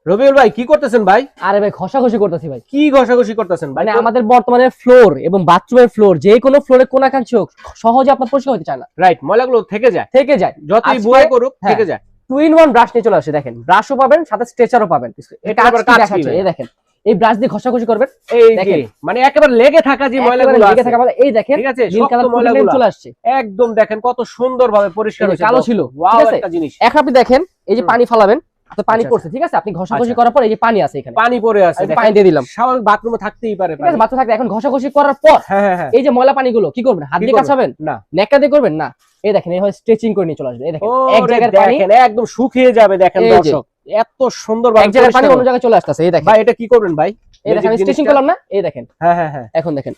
রবিউল ভাই কি করতেছেন ভাই? আরে ভাই ঘষাঘষি করতেছি ভাই। কি ঘষাঘষি করতেছেন ভাই? মানে আমাদের বর্তমানে ফ্লোর এবং বাথরুমের ফ্লোর যে কোনো ফ্লোরে কোনাকাঞ্চি হোক সহজে আপনার পরিষ্কার হতে চায় না, রাইট, ময়লাগুলো থেকে যায়, যতই বুয়াই করুক থেকে যায়। 2-in-1 ব্রাশ নিয়ে চলে আসে, দেখেন ব্রাশও পাবেন সাথে স্ট্রেচারও পাবেন। এটা আবার কাজ কি ভাই? এই দেখেন এই ব্রাশ দিয়ে ঘষাঘষি করবেন, এই দেখেন মানে একেবারে লেগে থাকা যে ময়লাগুলো লেগে আছে, থাকা মানে এই দেখেন ঠিক আছে, নীল শক্ত কালার ময়লাগুলো চলে আসছে একদম দেখেন কত সুন্দরভাবে পরিষ্কার হয়েছে। কালো ছিল, ওয়াও ঠিক আছে? একটা জিনিস। এখন আপনি দেখেন এই যে পানি ফালাবেন, তো পানি আচ্ছা, পড়ছে, ঠিক আছে, আপনি ঘষাঘষি করার পর এই যে পানি আছে এখানে, পানি পড়ে আছে, আমি পানি দিয়ে দিলাম, স্বাভাবিক বাথরুমে থাকতেই পারে ঠিক আছে, বাচ্চা থাকলে এখন ঘষাঘষি করার পর এই যে ময়লা পানিগুলো কি করবেন? হাত দিয়ে কাছাবেন না, নেকা দিয়ে করবেন না, এই দেখেন এই হয় স্ট্রেচিং করে নিয়ে চলে আসবে, এই দেখেন এক জায়গার পানি দেখেন একদম শুকিয়ে যাবে, দেখেন দর্শক এত সুন্দর এক জায়গার পানি অন্য জায়গায় চলে আসছে। এই দেখেন ভাই এটা কি করবেন ভাই? এই দেখেন স্ট্রেচিং করলাম না, এই দেখেন হ্যাঁ এখন দেখেন,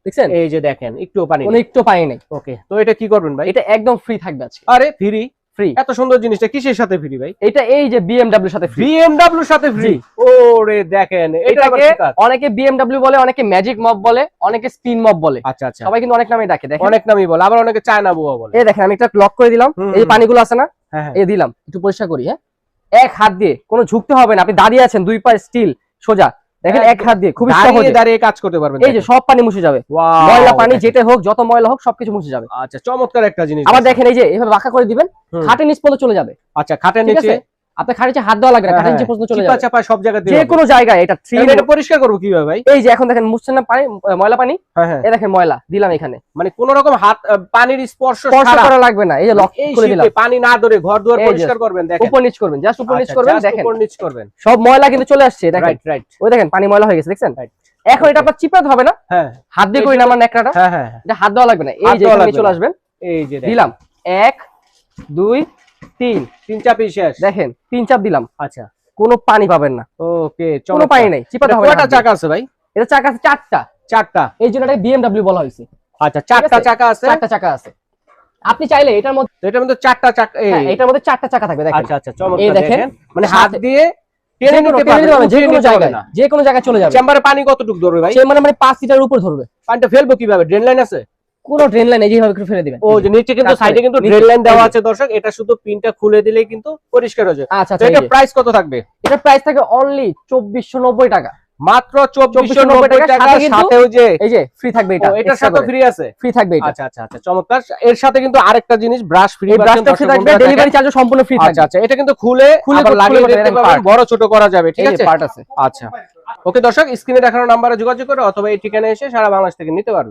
দেখছেন এই যে দেখেন একটু পানি কোনো একটু পানি নেই। ওকে, তো এটা কি করবেন ভাই? এটা একদম ফ্রি থাকবে আজকে। আরে ফ্রি? ফ্রি। এত সুন্দর জিনিসটা কিসের সাথে ফ্রি ভাই? এটা এই যে BMW সাথে ফ্রি। BMW এর সাথে ফ্রি? ওরে দেখেন, এটাকে অনেকে BMW বলে, অনেকে ম্যাজিক মপ বলে, অনেকে স্পিন মপ বলে। আচ্ছা আচ্ছা, সবাই কিন্তু অনেক নামে ডাকে, দেখেন অনেক নামই বলে, আবার অনেকে চায়না বুয়া বলে। এই দেখেন আমি একটা লক করে দিলাম, এই যে পানিগুলো আছে না, হ্যাঁ এই দিলাম, একটু পরিষ্কার করি। হ্যাঁ, এক হাত দিয়ে, কোনো ঝুঁকতে হবে না, আপনি দাঁড়িয়ে আছেন, দুই পা স্টিল সোজা, দেখেন এক হাত দিয়ে খুব সহজে দাঁড়িয়ে কাজ করতে পারবেন। এই যে সব পানি মুছে যাবে, ময়লা পানি যেটা হোক, যত ময়লা হোক সবকিছু মুছে যাবে। আচ্ছা, চমৎকার একটা জিনিস। আবার দেখেন এই যে এভাবে বাঁকা করে দিবেন, খাটের নিচ পর্যন্ত চলে যাবে। আচ্ছা, খাটের নিচে আপনি খাটের নিচে হাত দেওয়া লাগবে না, খাটের নিচে পর্যন্ত চলে যাবে, চাপা সব জায়গাতে, যে কোনো জায়গায়। এটা এটা পরিষ্কার করব কিভাবে ভাই? এই যে এখন দেখেন মুছছেন না পানি, ময়লা পানি, এই দেখেন ময়লা দিলাম এখানে, মানে কোন রকম হাত পানির স্পর্শ করা লাগবে না, এই যে লক করে দিলাম, পানি না ধরে ঘর দুয়ার পরিষ্কার করবেন, দেখেন উপর নিচ করবেন, জাস্ট উপর নিচ করবেন, দেখেন উপর নিচ করবেন, সব ময়লা কিন্তু চলে আসছে, দেখেন রাইট রাইট, ওই দেখেন পানি ময়লা হয়ে গেছে, দেখছেন? এখন এটা আপনার চিপাতে হবে না, হাত দিয়ে করি না আমার নেকড়াটা, এটা হাত দেওয়া লাগবে না, এই যে এখানে চলে আসবেন, এই যে দিলাম 1 2 3 3 চাপই শেষ, দেখেন 3 চাপ দিলাম। আচ্ছা, কোনো পানি পাবেন না, ওকে, কোনো পানি নাই, চিপাতে হবে না। কয়টা চাকা আছে ভাই? এটা চাকা আছে 4টা, 4টা, এই জন্য এটা BMW বলা হয়েছে। আচ্ছা, 4টা চাকা আছে, 4টা চাকা আছে। আপনি চাইলে এটার মধ্যে 4টা চাকা, এটার মধ্যে 4টা চাকা থাকবে, দেখেন। আচ্ছা আচ্ছা, চমৎকার, দেখেন মানে হাত দিয়ে যে কোনো জায়গায় চলে যাবে। চেম্বারে পানি কতটুকু ধরবে ভাই? চেম্বারে মানে 5 লিটার উপর ধরবে। পানিটা ফেলবো কিভাবে? ড্রেন লাইন আছে? কোন ড্রেন লাইন এইভাবে করে ফেলে দিবেন। ও যে নিচে কিন্তু সাইডে কিন্তু ড্রেন লাইন দেওয়া আছে দর্শক, এটা শুধু পিনটা খুলে দিলেই কিন্তু পরিষ্কার হয়ে যাবে। আচ্ছা, এটা প্রাইস কত থাকবে? এটা প্রাইস থাকে অনলি 2490 টাকা, মাত্র 2490 টাকা, সাথেও যে এই যে ফ্রি থাকবে, এটা এটার সাথে ফ্রি আছে, ফ্রি থাকবে এটা। আচ্ছা আচ্ছা আচ্ছা, চমৎকার। এর সাথে কিন্তু আরেকটা জিনিস ব্রাশ ফ্রি, ব্রাশটা ফ্রি থাকবে, ডেলিভারি চার্জও সম্পূর্ণ ফ্রি থাকবে। আচ্ছা আচ্ছা, এটা কিন্তু খুলে আবার লাগিয়ে দিতে পারবেন, বড় ছোট করা যাবে, ঠিক আছে? পার্ট আছে। আচ্ছা, ওকে দর্শক, স্ক্রিনে দেখানো নম্বরে যোগাযোগ করে অথবা এই ঠিকানায় এসে সারা বাংলাদেশ থেকে নিতে পারবেন।